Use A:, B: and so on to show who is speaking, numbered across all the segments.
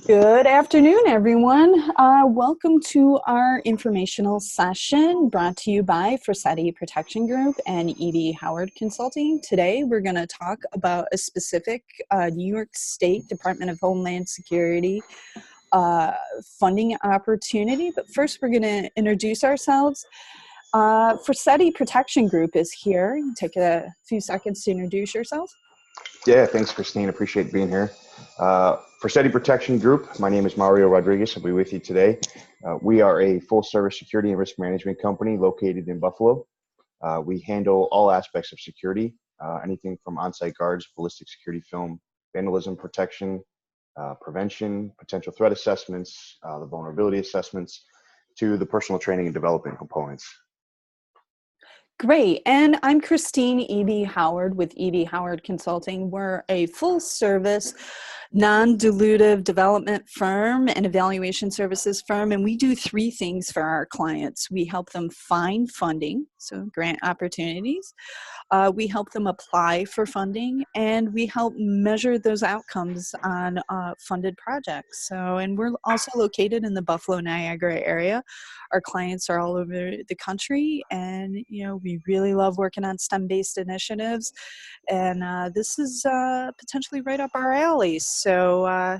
A: Good afternoon, everyone. Welcome to our informational session brought to you by Forseti Protection Group and E.B. Howard Consulting. Today, we're going to talk about a specific New York State Department of Homeland Security funding opportunity. But first, we're going to introduce ourselves. Forseti Protection Group is here. Take a few seconds to introduce yourself.
B: Yeah, thanks, Christine. Appreciate being here. Forseti Protection Group, my name is Mario Rodriguez. I'll be with you today. We are a full-service security and risk management company located in Buffalo. We handle all aspects of security, anything from on-site guards, ballistic security film, vandalism protection, prevention, potential threat assessments, the vulnerability assessments, to the personal training and development components.
A: Great. And I'm Christine E.B. Howard with E.B. Howard Consulting. We're a full-service, non-dilutive development firm and evaluation services firm, and we do three things for our clients. We help them find funding, so grant opportunities. We help them apply for funding, and we help measure those outcomes on funded projects. And we're also located in the Buffalo, Niagara area. Our clients are all over the country, and we really love working on STEM-based initiatives, and this is potentially right up our alley. So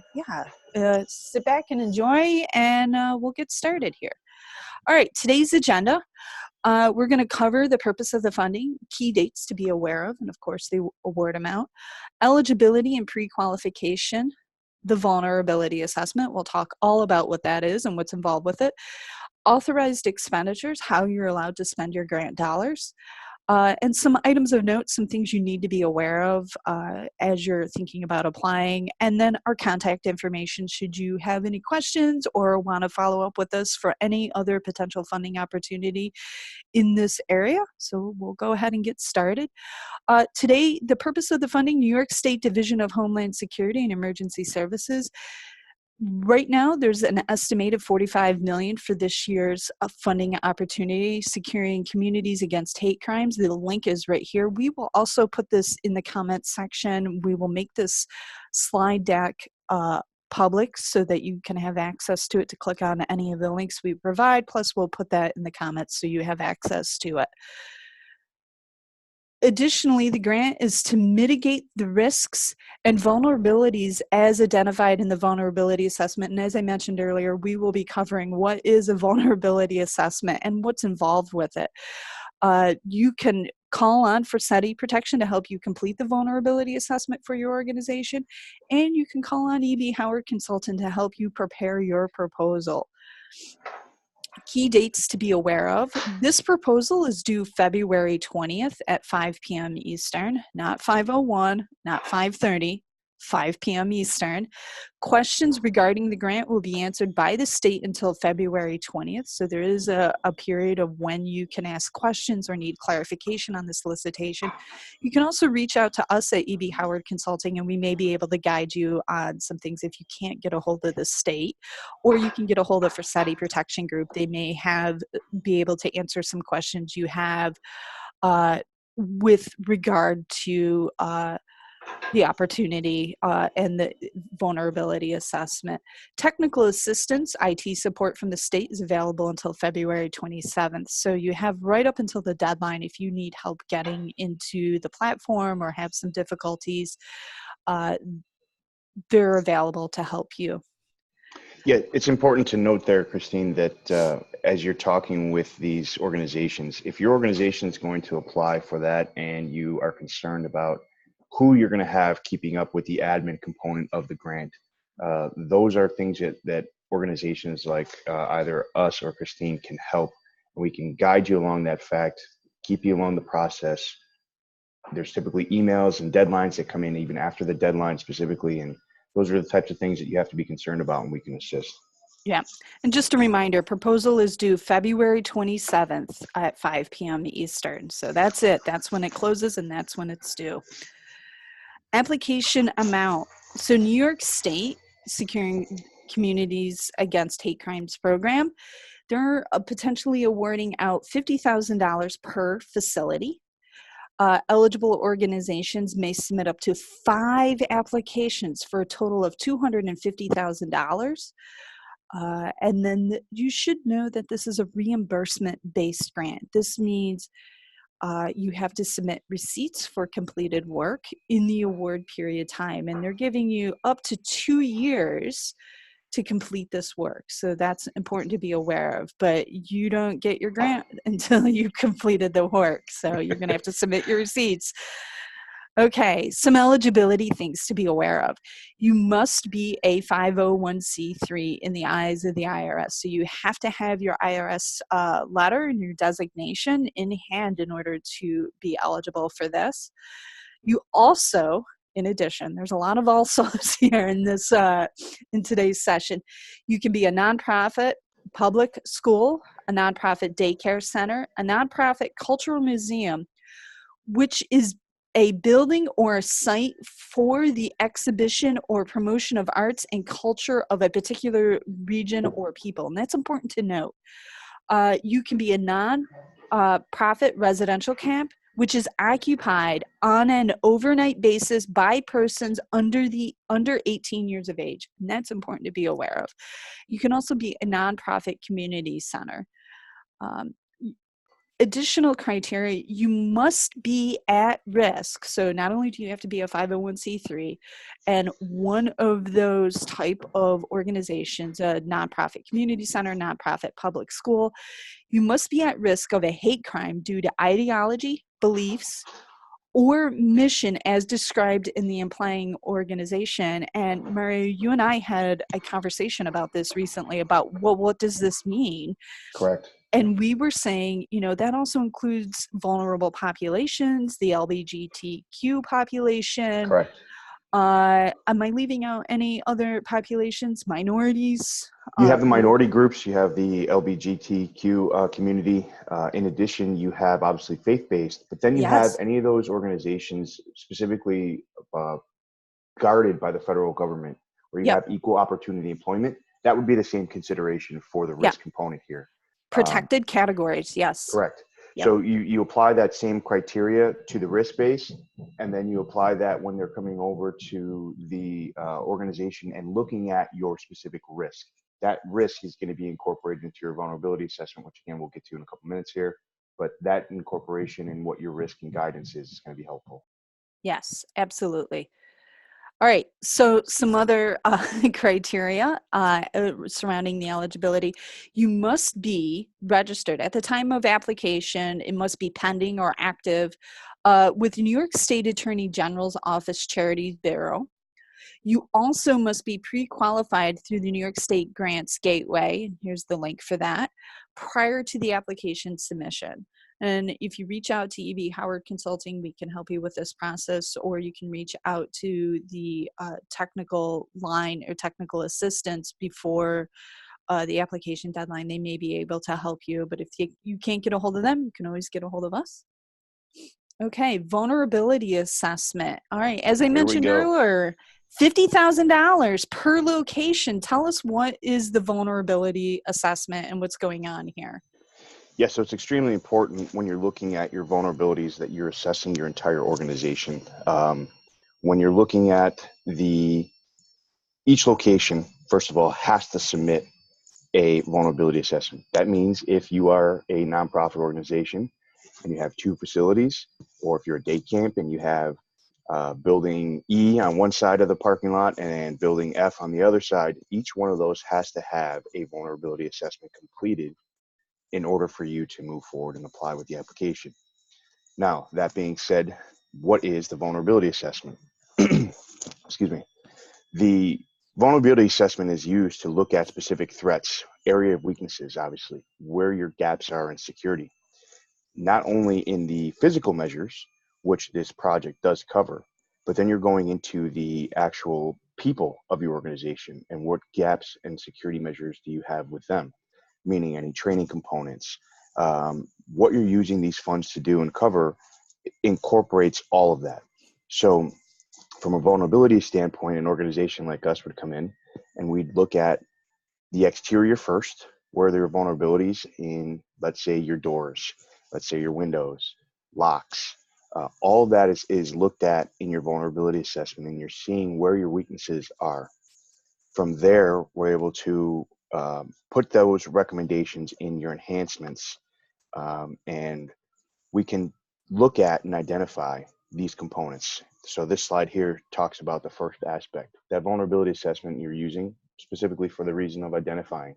A: sit back and enjoy, and we'll get started here. All right, today's agenda. We're going to cover the purpose of the funding, key dates to be aware of, and of course the award amount, eligibility and pre-qualification, the vulnerability assessment. We'll talk all about what that is and what's involved with it. Authorized expenditures, how you're allowed to spend your grant dollars. And some items of note, some things you need to be aware of as you're thinking about applying, and then our contact information should you have any questions or want to follow up with us for any other potential funding opportunity in this area. So we'll go ahead and get started. Today, the purpose of the funding, New York State Division of Homeland Security and Emergency Services. Right now, there's an estimated $45 million for this year's funding opportunity, securing communities against hate crimes. The link is right here. We will also put this in the comments section. We will make this slide deck public so that you can have access to it to click on any of the links we provide. Plus, we'll put that in the comments so you have access to it. Additionally, the grant is to mitigate the risks and vulnerabilities as identified in the vulnerability assessment. And as I mentioned earlier, we will be covering what is a vulnerability assessment and what's involved with it. You can call on Forseti Protection to help you complete the vulnerability assessment for your organization, and you can call on E.B. Howard Consultant to help you prepare your proposal. Key dates to be aware of. This proposal is due February 20th at 5 p.m. Eastern, not 5:01, not 5:30, 5 p.m. Eastern. Questions regarding the grant will be answered by the state until February 20th. So there is a period of when you can ask questions or need clarification on the solicitation. You can also reach out to us at E.B. Howard Consulting, and we may be able to guide you on some things if you can't get a hold of the state, or you can get a hold of Forseti Protection Group. They may be able to answer some questions you have with regard to the opportunity and the vulnerability assessment. Technical assistance, IT support from the state is available until February 27th. So you have right up until the deadline if you need help getting into the platform or have some difficulties. They're available to help you.
B: Yeah, it's important to note there, Christine, that as you're talking with these organizations, if your organization is going to apply for that and you are concerned about who you're going to have keeping up with the admin component of the grant, those are things that organizations like either us or Christine can help. We can guide you along that fact, keep you along the process. There's typically emails and deadlines that come in even after the deadline specifically, and those are the types of things that you have to be concerned about, and we can assist.
A: Yeah, and just a reminder, proposal is due February 27th at 5 p.m. Eastern. So that's it. That's when it closes, and that's when it's due. Application amount. So New York State Securing Communities Against Hate Crimes program, they're potentially awarding out $50,000 per facility. Eligible organizations may submit up to 5 applications for a total of $250,000. And then you should know that this is a reimbursement-based grant. This means you have to submit receipts for completed work in the award period time, and they're giving you up to 2 years to complete this work. So that's important to be aware of, but you don't get your grant until you've completed the work. So you're going to have to submit your receipts. Okay, some eligibility things to be aware of. You must be a 501c3 in the eyes of the IRS. So you have to have your IRS letter and your designation in hand in order to be eligible for this. You also, in addition, there's a lot of alsos here in this in today's session. You can be a nonprofit public school, a nonprofit daycare center, a nonprofit cultural museum, which is a building or a site for the exhibition or promotion of arts and culture of a particular region or people. And that's important to note. You can be a non-profit residential camp, which is occupied on an overnight basis by persons under 18 years of age. And that's important to be aware of. You can also be a nonprofit community center. Additional criteria, you must be at risk. So not only do you have to be a 501c3 and one of those type of organizations, a nonprofit community center, nonprofit public school, you must be at risk of a hate crime due to ideology, beliefs, or mission as described in the implying organization. And Mario, you and I had a conversation about this recently about, well, what does this mean?
B: Correct.
A: And we were saying, that also includes vulnerable populations, the LGBTQ population.
B: Correct.
A: Am I leaving out any other populations, minorities?
B: You have the minority groups, you have the LGBTQ community. In addition, you have obviously faith-based, but then you have any of those organizations specifically guarded by the federal government, where you have equal opportunity employment. That would be the same consideration for the risk component here.
A: Protected categories, yes.
B: Correct. Yep. So you apply that same criteria to the risk base, and then you apply that when they're coming over to the organization and looking at your specific risk. That risk is going to be incorporated into your vulnerability assessment, which again, we'll get to in a couple minutes here. But that incorporation in what your risk and guidance is going to be helpful.
A: Yes, absolutely. All right, so some other criteria surrounding the eligibility. You must be registered at the time of application. It must be pending or active with New York State Attorney General's Office Charities Bureau. You also must be pre-qualified through the New York State Grants Gateway, and here's the link for that, prior to the application submission. And if you reach out to E.B. Howard Consulting, we can help you with this process, or you can reach out to the technical line or technical assistance before the application deadline. They may be able to help you, but if you can't get a hold of them, you can always get a hold of us. Okay, vulnerability assessment. All right, as I mentioned earlier, $50,000 per location. Tell us, what is the vulnerability assessment and what's going on here?
B: Yeah, so it's extremely important when you're looking at your vulnerabilities that you're assessing your entire organization. When you're looking at each location, first of all, has to submit a vulnerability assessment. That means if you are a nonprofit organization and you have 2 facilities, or if you're a day camp and you have building E on one side of the parking lot and building F on the other side, each one of those has to have a vulnerability assessment completed in order for you to move forward and apply with the application. Now, that being said, what is the vulnerability assessment? Excuse me. The vulnerability assessment is used to look at specific threats, area of weaknesses, obviously, where your gaps are in security, not only in the physical measures, which this project does cover, but then you're going into the actual people of your organization and what gaps and security measures do you have with them, meaning any training components, what you're using these funds to do and cover incorporates all of that. So from a vulnerability standpoint, an organization like us would come in and we'd look at the exterior first, where there are vulnerabilities in, let's say, your doors, let's say your windows, locks, All of that is looked at in your vulnerability assessment, and you're seeing where your weaknesses are. From there, we're able to put those recommendations in your enhancements, and we can look at and identify these components. So this slide here talks about the first aspect, that vulnerability assessment you're using specifically for the reason of identifying.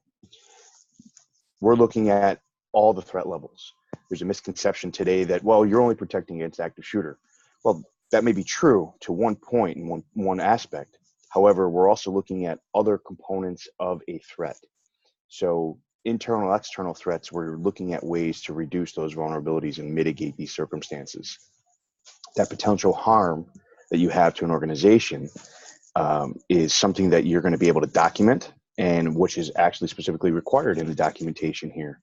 B: We're looking at all the threat levels. There's a misconception today that, well, you're only protecting against active shooter. Well, that may be true to one point and one aspect. However, we're also looking at other components of a threat. So internal, external threats, we're looking at ways to reduce those vulnerabilities and mitigate these circumstances. That potential harm that you have to an organization is something that you're going to be able to document, and which is actually specifically required in the documentation here.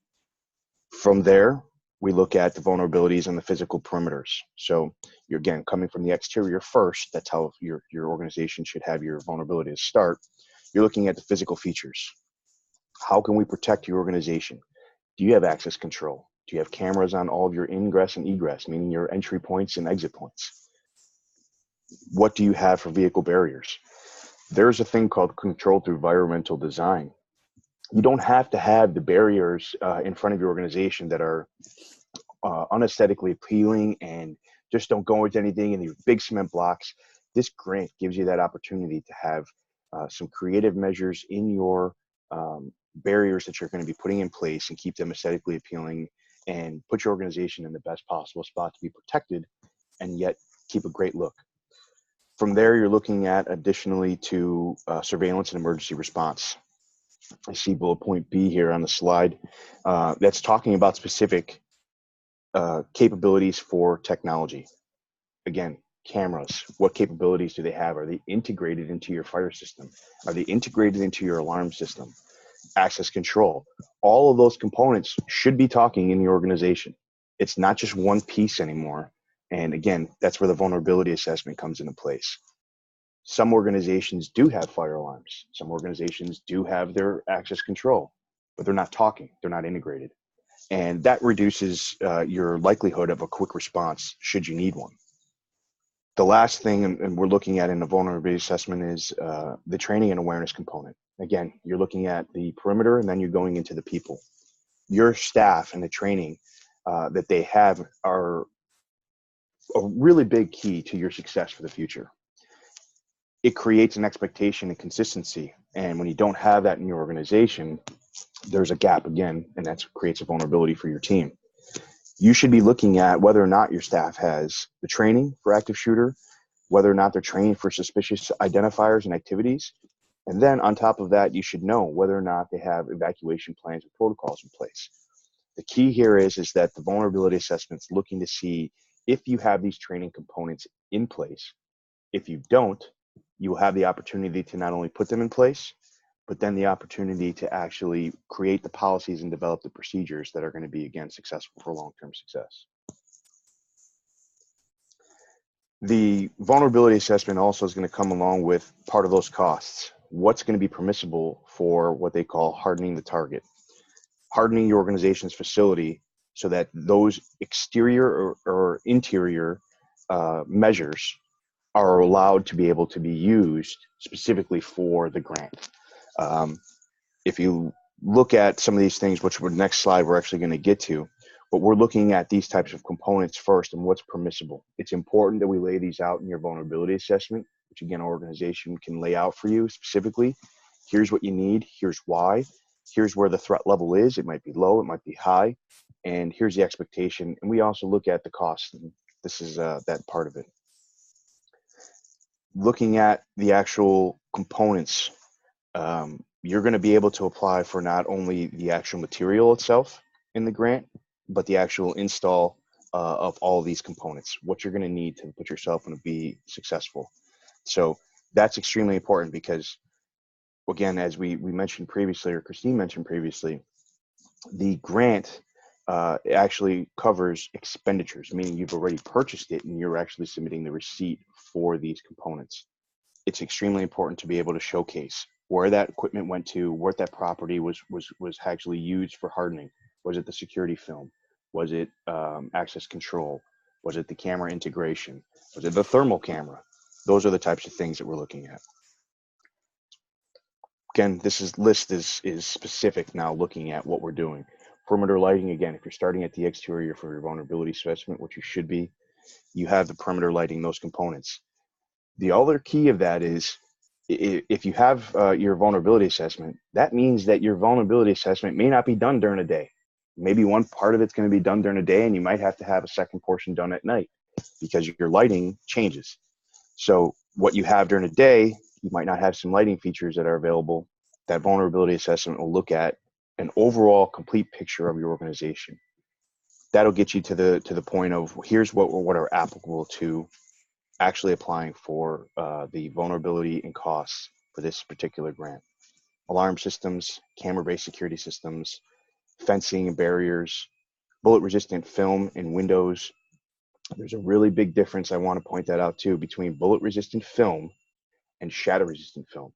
B: From there, we look at the vulnerabilities and the physical perimeters. So you're, again, coming from the exterior first. That's how your organization should have your vulnerability to start. You're looking at the physical features. How can we protect your organization? Do you have access control? Do you have cameras on all of your ingress and egress, meaning your entry points and exit points? What do you have for vehicle barriers? There's a thing called control through environmental design. You don't have to have the barriers in front of your organization that are unaesthetically appealing and just don't go into anything and these big cement blocks. This grant gives you that opportunity to have some creative measures in your barriers that you're going to be putting in place and keep them aesthetically appealing and put your organization in the best possible spot to be protected and yet keep a great look. From there, you're looking at additionally to surveillance and emergency response. I see bullet point B here on the slide. That's talking about specific capabilities for technology. Again, cameras, what capabilities do they have? Are they integrated into your fire system? Are they integrated into your alarm system? Access control. All of those components should be talking in the organization. It's not just one piece anymore. And again, that's where the vulnerability assessment comes into place. Some organizations do have fire alarms. Some organizations do have their access control, but they're not talking. They're not integrated. And that reduces your likelihood of a quick response should you need one. The last thing, and we're looking at in the vulnerability assessment, is the training and awareness component. Again, you're looking at the perimeter and then you're going into the people. Your staff and the training that they have are a really big key to your success for the future. It creates an expectation and consistency. And when you don't have that in your organization, there's a gap again, and that creates a vulnerability for your team. You should be looking at whether or not your staff has the training for active shooter, whether or not they're trained for suspicious identifiers and activities. And then on top of that, you should know whether or not they have evacuation plans and protocols in place. The key here is that the vulnerability assessment's looking to see if you have these training components in place. If you don't, you will have the opportunity to not only put them in place, but then the opportunity to actually create the policies and develop the procedures that are going to be, again, successful for long-term success. The vulnerability assessment also is going to come along with part of those costs. What's going to be permissible for what they call hardening the target? Hardening your organization's facility so that those exterior or interior measures are allowed to be able to be used specifically for the grant. If you look at some of these things, which the next slide we're actually going to get to, but we're looking at these types of components first and what's permissible. It's important that we lay these out in your vulnerability assessment, which again, an organization can lay out for you specifically. Here's what you need, here's why, here's where the threat level is. It might be low, it might be high, and here's the expectation. And we also look at the cost, and this is that part of it. Looking at the actual components, you're going to be able to apply for not only the actual material itself in the grant, but the actual install of all of these components, what you're going to need to put yourself in to be successful. So that's extremely important because, again, as we mentioned previously, or Christine mentioned previously, the grant actually covers expenditures, meaning you've already purchased it and you're actually submitting the receipt for these components. It's extremely important to be able to showcase where that equipment went to, what that property was actually used for hardening. Was it the security film? Was it access control? Was it the camera integration? Was it the thermal camera? Those are the types of things that we're looking at. Again, list is specific now, looking at what we're doing. Perimeter lighting, again, if you're starting at the exterior for your vulnerability assessment, which you should be, you have the perimeter lighting, those components. The other key of that is, if you have your vulnerability assessment, that means that your vulnerability assessment may not be done during a day. Maybe one part of it's going to be done during a day, and you might have to have a second portion done at night because your lighting changes. So what you have during a day, you might not have some lighting features that are available. That vulnerability assessment will look at an overall complete picture of your organization. That'll get you to the point of, here's what are applicable to actually applying for the vulnerability and costs for this particular grant. Alarm systems, camera-based security systems, fencing and barriers, bullet-resistant film and windows. There's a really big difference, I want to point that out too, between bullet-resistant film and shatter-resistant film.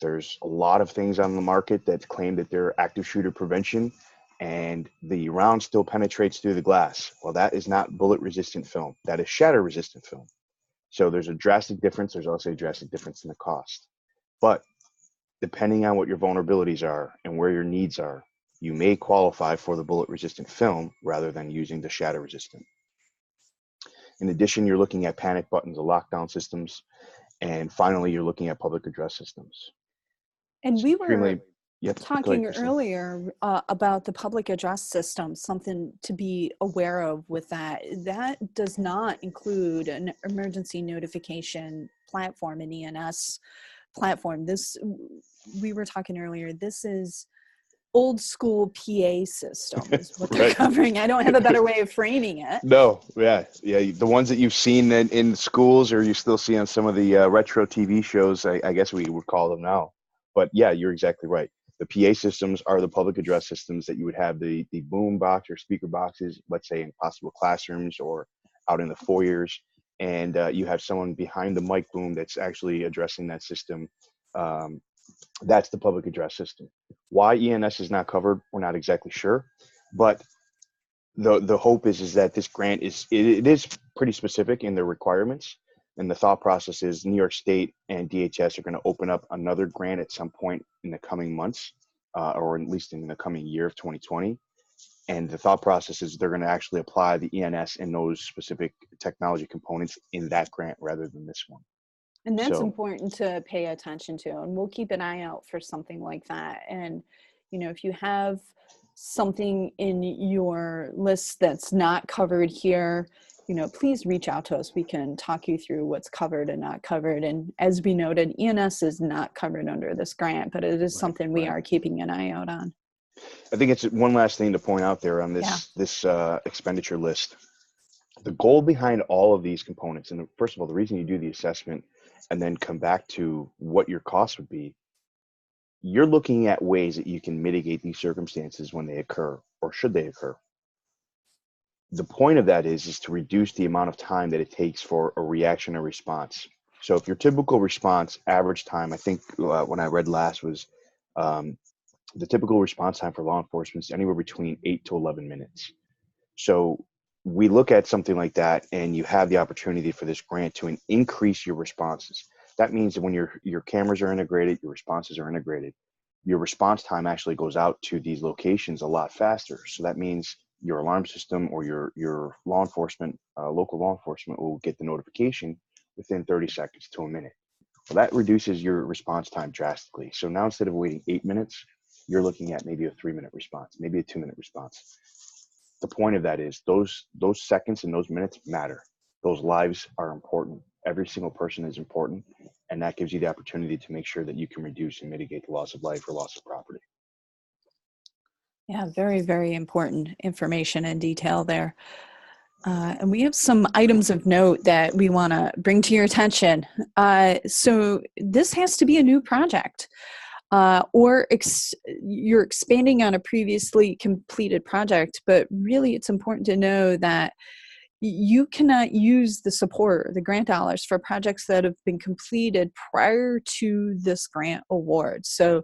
B: There's a lot of things on the market that claim that they're active shooter prevention, and the round still penetrates through the glass. Well, that is not bullet-resistant film. That is shatter-resistant film. So there's a drastic difference. There's also a drastic difference in the cost. But depending on what your vulnerabilities are and where your needs are, you may qualify for the bullet-resistant film rather than using the shatter-resistant. In addition, you're looking at panic buttons, the lockdown systems, and finally, you're looking at public address systems.
A: And we were
B: Yep,
A: talking earlier about the public address system, something to be aware of with that. That does not include an emergency notification platform, an ENS platform. We were talking earlier, this is old school PA system is what they're covering. I don't have a better way of framing it.
B: No, yeah. The ones that you've seen in schools, or you still see on some of the retro TV shows, I guess we would call them now. But yeah, you're exactly right. The PA systems are the public address systems that you would have the boom box or speaker boxes, let's say in possible classrooms or out in the foyers. And you have someone behind the mic boom that's actually addressing that system. That's the public address system. Why ENS is not covered, we're not exactly sure. But the hope is that this grant is pretty specific in their requirements. And the thought process is New York State and DHS are going to open up another grant at some point in the coming months, or at least in the coming year of 2020. And the thought process is they're going to actually apply the ENS and those specific technology components in that grant rather than this one.
A: And that's important to pay attention to. And we'll keep an eye out for something like that. And, if you have something in your list that's not covered here, please reach out to us. We can talk you through what's covered and not covered. And as we noted, ENS is not covered under this grant, but it is something we are keeping an eye out on.
B: I think it's one last thing to point out there on this expenditure list. The goal behind all of these components, and first of all, the reason you do the assessment and then come back to what your cost would be, you're looking at ways that you can mitigate these circumstances when they occur, or should they occur. The point of that is to reduce the amount of time that it takes for a reaction or response. So if your typical response average time, I think when I read last was the typical response time for law enforcement is anywhere between 8 to 11 minutes. So we look at something like that, and you have the opportunity for this grant to increase your responses. That means that when your cameras are integrated, your responses are integrated, your response time actually goes out to these locations a lot faster. So that means your alarm system or your law enforcement, local law enforcement will get the notification within 30 seconds to a minute. Well, that reduces your response time drastically. So now instead of waiting 8 minutes, you're looking at maybe a 3-minute response, maybe a 2-minute response. The point of that is those seconds and those minutes matter. Those lives are important. Every single person is important, and that gives you the opportunity to make sure that you can reduce and mitigate the loss of life or loss of property.
A: Yeah, very, very important information and detail there. And we have some items of note that we want to bring to your attention. So this has to be a new project, or you're expanding on a previously completed project, but really it's important to know that you cannot use the grant dollars for projects that have been completed prior to this grant award. So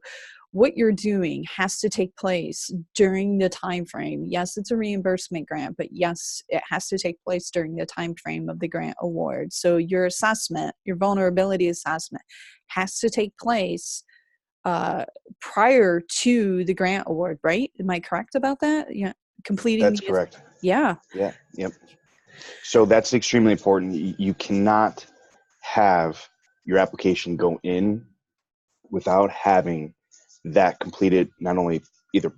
A: what you're doing has to take place during the time frame. Yes, it's a reimbursement grant, but yes, it has to take place during the time frame of the grant award. So your assessment, your vulnerability assessment, has to take place prior to the grant award, right? Am I correct about that? Yeah, completing
B: That's
A: the,
B: correct.
A: yeah.
B: Yeah. Yep. So that's extremely important. You cannot have your application go in without having that completed, not only either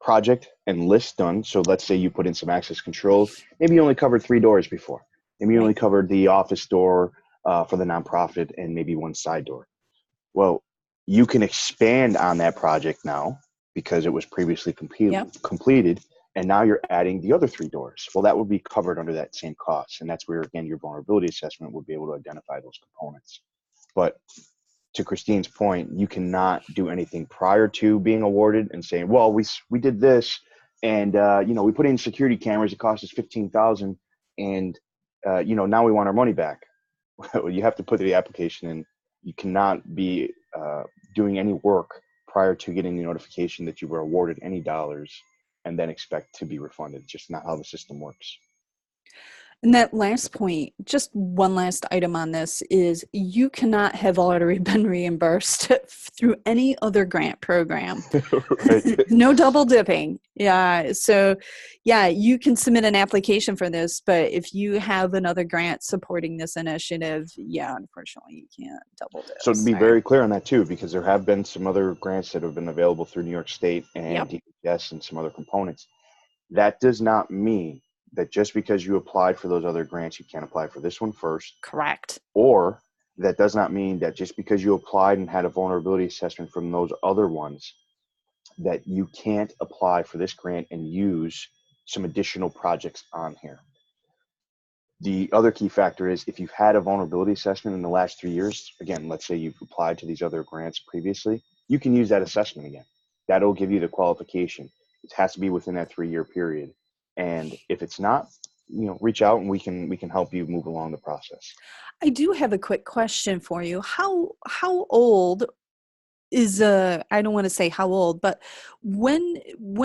B: project and list done. So let's say you put in some access controls. Maybe you only covered 3 doors before. Maybe you only covered the office door for the nonprofit and maybe one side door. Well, you can expand on that project now because it was previously completed, and now you're adding the other 3 doors. Well, that would be covered under that same cost, and that's where, again, your vulnerability assessment would be able to identify those components. But to Christine's point, you cannot do anything prior to being awarded and saying, well, we did this, and we put in security cameras, it cost us $15,000, and now we want our money back. You have to put the application in. You cannot be doing any work prior to getting the notification that you were awarded any dollars and then expect to be refunded. It's just not how the system works.
A: And that last point, just one last item on this, is you cannot have already been reimbursed through any other grant program. No double dipping. Yeah. So yeah, you can submit an application for this, but if you have another grant supporting this initiative, yeah, unfortunately you can't double dip.
B: So to be very clear on that too, because there have been some other grants that have been available through New York State and DHS and some other components. That does not mean that just because you applied for those other grants, you can't apply for this one first.
A: Correct.
B: Or that does not mean that just because you applied and had a vulnerability assessment from those other ones, that you can't apply for this grant and use some additional projects on here. The other key factor is if you've had a vulnerability assessment in the last 3 years, again, let's say you've applied to these other grants previously, you can use that assessment again. That'll give you the qualification. It has to be within that 3-year period. And if it's not, reach out and we can help you move along the process.
A: I do have a quick question for you. How old is I don't want to say how old, but when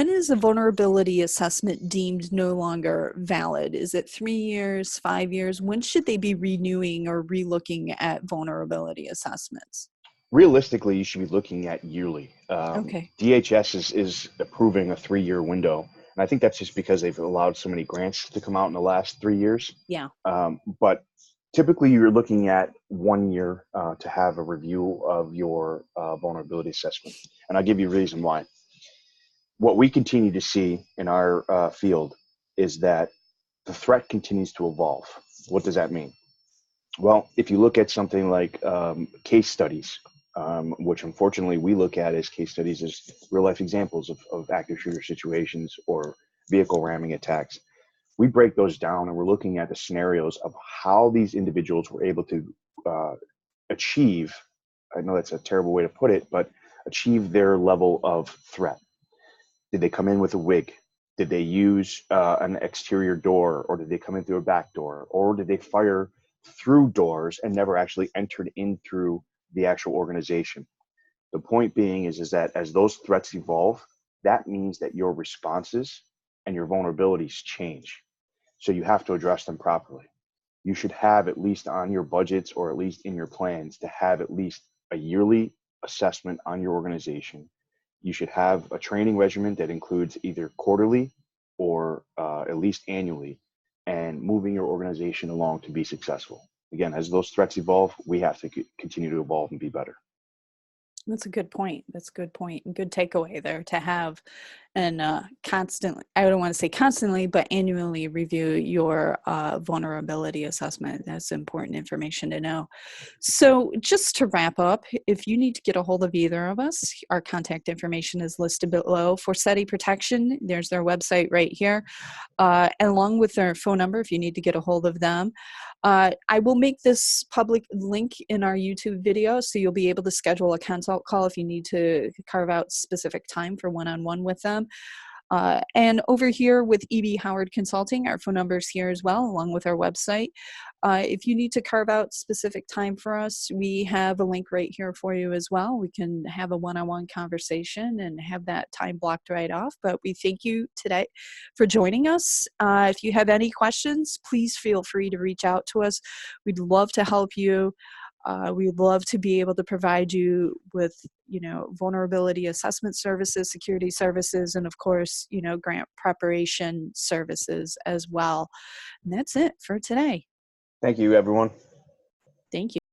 A: is a vulnerability assessment deemed no longer valid? Is it 3 years, 5 years? When should they be renewing or relooking at vulnerability assessments?
B: Realistically, you should be looking at yearly.
A: Okay.
B: DHS is approving a 3-year window. And I think that's just because they've allowed so many grants to come out in the last 3 years.
A: Yeah.
B: But typically you're looking at 1 year to have a review of your vulnerability assessment. And I'll give you a reason why. What we continue to see in our field is that the threat continues to evolve. What does that mean? Well, if you look at something like case studies, which unfortunately we look at as case studies as real life examples of active shooter situations or vehicle ramming attacks, we break those down and we're looking at the scenarios of how these individuals were able to achieve, I know that's a terrible way to put it, but achieve their level of threat. Did they come in with a wig? Did they use an exterior door, or did they come in through a back door, or did they fire through doors and never actually entered in through the actual organization? The point being is that as those threats evolve, that means that your responses and your vulnerabilities change. So you have to address them properly. You should have at least on your budgets or at least in your plans to have at least a yearly assessment on your organization. You should have a training regimen that includes either quarterly or at least annually, and moving your organization along to be successful. Again, as those threats evolve, we have to continue to evolve and be better.
A: That's a good point. That's a good point. And good takeaway there to have and constantly, I don't want to say constantly, but annually review your vulnerability assessment. That's important information to know. So just to wrap up, if you need to get a hold of either of us, our contact information is listed below. Forseti Protection, there's their website right here, along with their phone number if you need to get a hold of them. I will make this public link in our YouTube video, so you'll be able to schedule a consult call if you need to carve out specific time for one-on-one with them. And over here with EB Howard Consulting, our phone number is here as well, along with our website. If you need to carve out specific time for us, we have a link right here for you as well. We can have a one-on-one conversation and have that time blocked right off. But we thank you today for joining us. If you have any questions, please feel free to reach out to us. We'd love to help you. We'd love to be able to provide you with, vulnerability assessment services, security services, and of course, grant preparation services as well. And that's it for today.
B: Thank you, everyone.
A: Thank you.